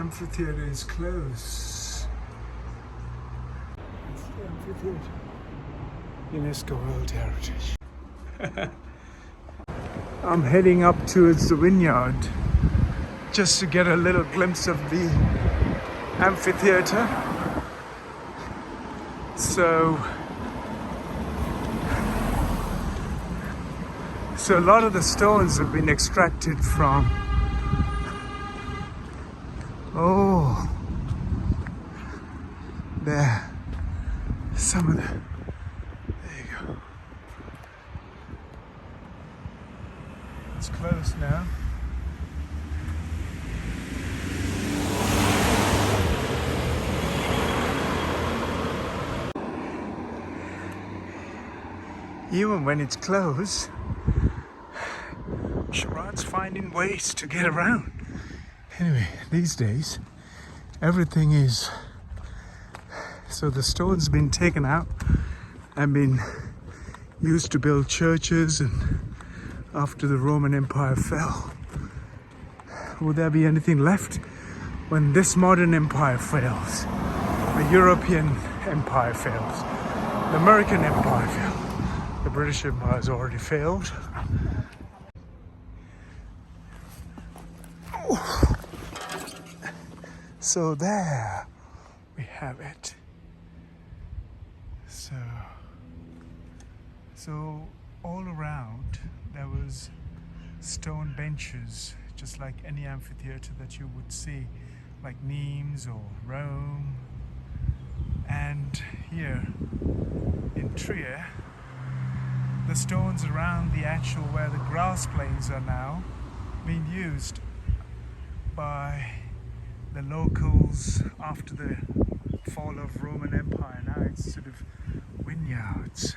Amphitheater is closed. It's the Amphitheater. UNESCO World Heritage. I'm heading up towards the vineyard just to get a little glimpse of the amphitheater. So a lot of the stones have been extracted from. Oh, there. Some of the. There you go. It's closed now. Even when it's closed, Sharon's finding ways to get around. Anyway, these days, everything is... So the stone's been taken out and been used to build churches, and after the Roman Empire fell, will there be anything left when this modern empire fails? The European Empire fails. The American Empire fails. The British Empire has already failed. Oh. So there we have it. So all around there was stone benches, just like any amphitheater that you would see, like Nimes or Rome. And here in Trier, the stones around the actual where the grass plains are now being used by the locals after the fall of Roman Empire. Now it's sort of vineyards,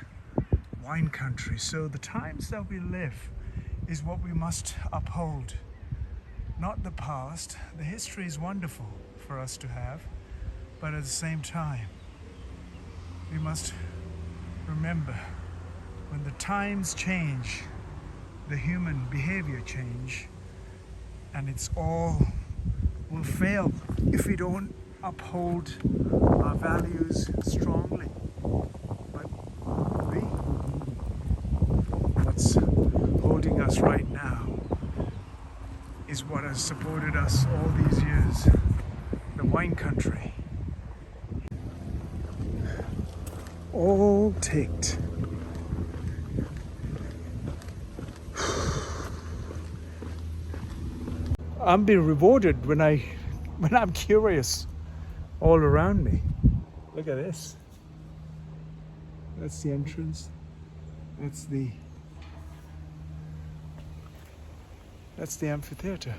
wine country. So the times that we live is what we must uphold, not the past. The history is wonderful for us to have, but at the same time, we must remember, when the times change, the human behavior change, and it's all will fail if we don't uphold our values strongly. But what's holding us right now is what has supported us all these years, the wine country. All ticked. I'm being rewarded when I'm curious all around me. Look at this. That's the entrance. That's the amphitheater.